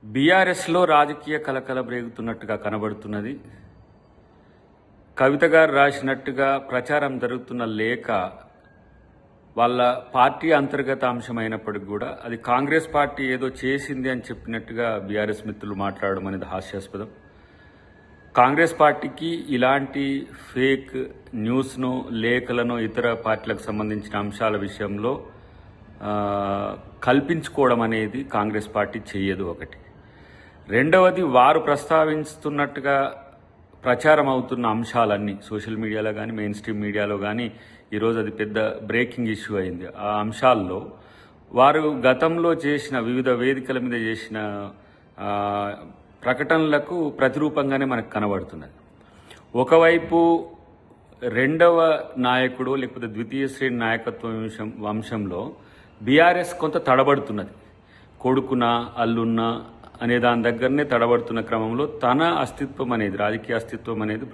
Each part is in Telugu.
బీఆర్ఎస్లో రాజకీయ కలకలం రేగుతున్నట్టుగా కనబడుతున్నది. కవిత గారు రాసినట్టుగా ప్రచారం జరుగుతున్న లేఖ వాళ్ళ పార్టీ అంతర్గత అంశమైనప్పటికీ కూడా అది కాంగ్రెస్ పార్టీ ఏదో చేసింది అని చెప్పినట్టుగా బీఆర్ఎస్ మిత్రులు మాట్లాడడం అనేది హాస్యాస్పదం. కాంగ్రెస్ పార్టీకి ఇలాంటి ఫేక్ న్యూస్ను, లేఖలను ఇతర పార్టీలకు సంబంధించిన అంశాల విషయంలో కల్పించుకోవడం అనేది కాంగ్రెస్ పార్టీ చేయదు. ఒకటి. రెండవది, వారు ప్రస్తావిస్తున్నట్టుగా ప్రచారం అవుతున్న అంశాలన్నీ సోషల్ మీడియాలో కానీ, మెయిన్ స్ట్రీమ్ మీడియాలో కానీ ఈరోజు అది పెద్ద బ్రేకింగ్ ఇష్యూ అయింది. ఆ అంశాల్లో వారు గతంలో చేసిన వివిధ వేదికల మీద చేసిన ప్రకటనలకు ప్రతిరూపంగానే మనకు కనబడుతున్నది. ఒకవైపు రెండవ నాయకుడు లేకపోతే ద్వితీయ శ్రేణి నాయకత్వం వంశంలో బీఆర్ఎస్ కొంత తడబడుతున్నది. కొడుకున అల్లున్న అనే దాని దగ్గరనే తడబడుతున్న క్రమంలో తన అస్తిత్వం అనేది, రాజకీయ అస్తిత్వం అనేది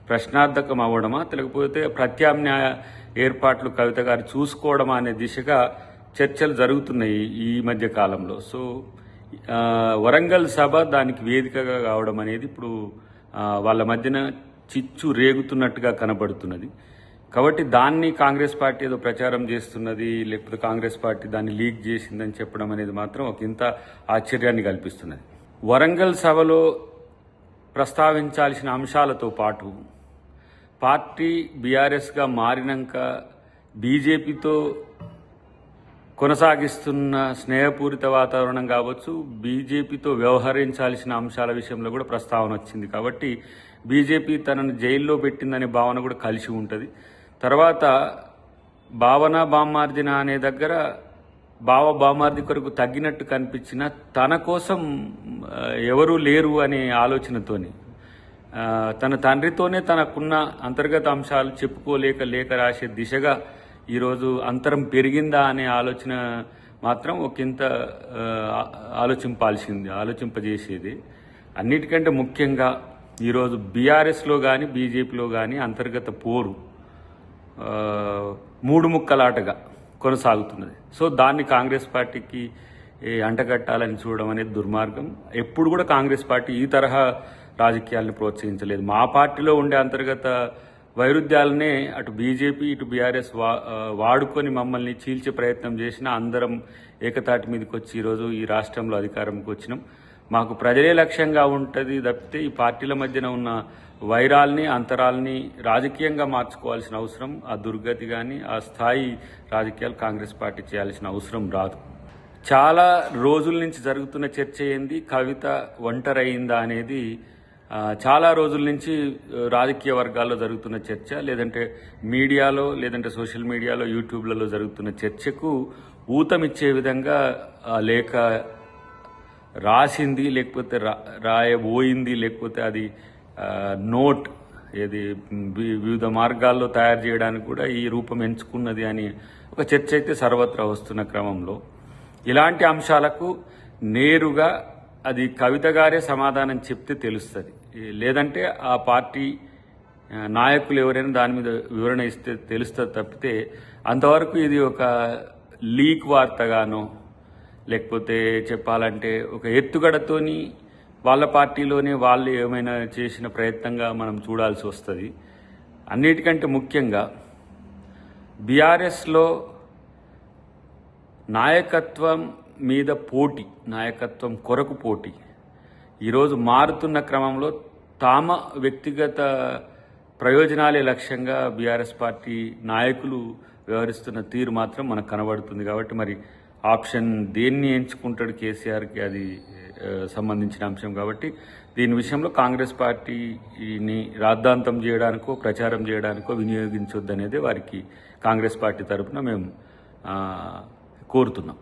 ప్రశ్నార్థకం అవ్వడమా, లేకపోతే ప్రత్యామ్నాయ ఏర్పాట్లు కవిత గారు చూసుకోవడమా అనే దిశగా చర్చలు జరుగుతున్నాయి ఈ మధ్య కాలంలో. సో వరంగల్ సభ దానికి వేదికగా కావడం అనేది ఇప్పుడు వాళ్ళ మధ్యన చిచ్చు రేగుతున్నట్టుగా కనబడుతున్నది. కాబట్టి దాన్ని కాంగ్రెస్ పార్టీ ఏదో ప్రచారం చేస్తున్నది, లేకపోతే కాంగ్రెస్ పార్టీ దాన్ని లీక్ చేసిందని చెప్పడం అనేది మాత్రం ఒక ఇంత ఆశ్చర్యాన్ని కల్పిస్తున్నది. వరంగల్ సభలో ప్రస్తావించాల్సిన అంశాలతో పాటు పార్టీ బీఆర్ఎస్గా మారినాక బీజేపీతో కొనసాగిస్తున్న స్నేహపూరిత వాతావరణం కావచ్చు, బీజేపీతో వ్యవహరించాల్సిన అంశాల విషయంలో కూడా ప్రస్తావన వచ్చింది. కాబట్టి బీజేపీ తనను జైల్లో పెట్టిందనే భావన కూడా కలిసి ఉంటుంది. తర్వాత భావన బామ్మార్దిన అనే దగ్గర బామ్మార్ది కొరకు తగ్గినట్టు కనిపించిన తన కోసం ఎవరూ లేరు అనే ఆలోచనతోని తన తండ్రితోనే తనకున్న అంతర్గత అంశాలు చెప్పుకోలేక లేఖ రాసే దిశగా ఈరోజు అంతరం పెరిగిందా అనే ఆలోచన మాత్రం ఒకంత ఆలోచింపజేసేది. అన్నిటికంటే ముఖ్యంగా ఈరోజు బీఆర్ఎస్లో కానీ బీజేపీలో కానీ అంతర్గత పోరు మూడు ముక్కలాటగా కొనసాగుతున్నది. సో దాన్ని కాంగ్రెస్ పార్టీకి అంటగట్టాలని చూడడం అనేది దుర్మార్గం. ఎప్పుడు కూడా కాంగ్రెస్ పార్టీ ఈ తరహా రాజకీయాలను ప్రోత్సహించలేదు. మా పార్టీలో ఉండే అంతర్గత వైరుధ్యాలనే అటు బీజేపీ ఇటు బీఆర్ఎస్ వాడుకొని మమ్మల్ని చీల్చే ప్రయత్నం చేసినా అందరం ఏకతాటి మీదకి వచ్చి ఈరోజు ఈ రాష్ట్రంలో అధికారంకి వచ్చినాం. మాకు ప్రజలే లక్ష్యంగా ఉంటుంది తప్పితే ఈ పార్టీల మధ్యన ఉన్న వైరాల్ని, అంతరాల్ని రాజకీయంగా మార్చుకోవాల్సిన అవసరం, ఆ దుర్గతి కానీ ఆ స్థాయి రాజకీయాలు కాంగ్రెస్ పార్టీ చేయాల్సిన అవసరం రాదు. చాలా రోజుల నుంచి జరుగుతున్న చర్చ ఏంది, కవిత ఒంటరైందా అనేది చాలా రోజుల నుంచి రాజకీయ వర్గాల్లో జరుగుతున్న చర్చ, లేదంటే మీడియాలో, లేదంటే సోషల్ మీడియాలో, యూట్యూబ్లలో జరుగుతున్న చర్చకు ఊతమిచ్చే విధంగా లేఖ రాసింది, లేకపోతే రాయబోయింది, లేకపోతే అది నోట్ ఏది వివిధ మార్గాల్లో తయారు చేయడానికి కూడా ఈ రూపం ఎంచుకున్నది అని ఒక చర్చ అయితే సర్వత్రా వస్తున్న క్రమంలో ఇలాంటి అంశాలకు నేరుగా అది కవిత గారే సమాధానం చెప్తే తెలుస్తుంది. లేదంటే ఆ పార్టీ నాయకులు ఎవరైనా దాని మీద వివరణ ఇస్తే తెలుస్తుంది తప్పితే అంతవరకు ఇది ఒక లీక్ వార్తగానో, లేకపోతే చెప్పాలంటే ఒక ఎత్తుగడతోని వాళ్ళ పార్టీలోనే వాళ్ళు ఏమైనా చేసిన ప్రయత్నంగా మనం చూడాల్సి వస్తుంది. అన్నిటికంటే ముఖ్యంగా బీఆర్ఎస్లో నాయకత్వం మీద పోటీ, నాయకత్వం కొరకు పోటీ ఈరోజు మారుతున్న క్రమంలో తామ వ్యక్తిగత ప్రయోజనాలే లక్ష్యంగా బీఆర్ఎస్ పార్టీ నాయకులు వ్యవహరిస్తున్న తీరు మాత్రం మనకు కనబడుతుంది. కాబట్టి మరి ఆప్షన్ దేన్ని ఎంచుకుంటాడు కేసీఆర్కి అది సంబంధించిన అంశం. కాబట్టి దీని విషయంలో కాంగ్రెస్ పార్టీని రాద్ధాంతం చేయడానికో ప్రచారం చేయడానికో వినియోగించొద్దనేది వారికి కాంగ్రెస్ పార్టీ తరఫున మేము కోరుతున్నాం.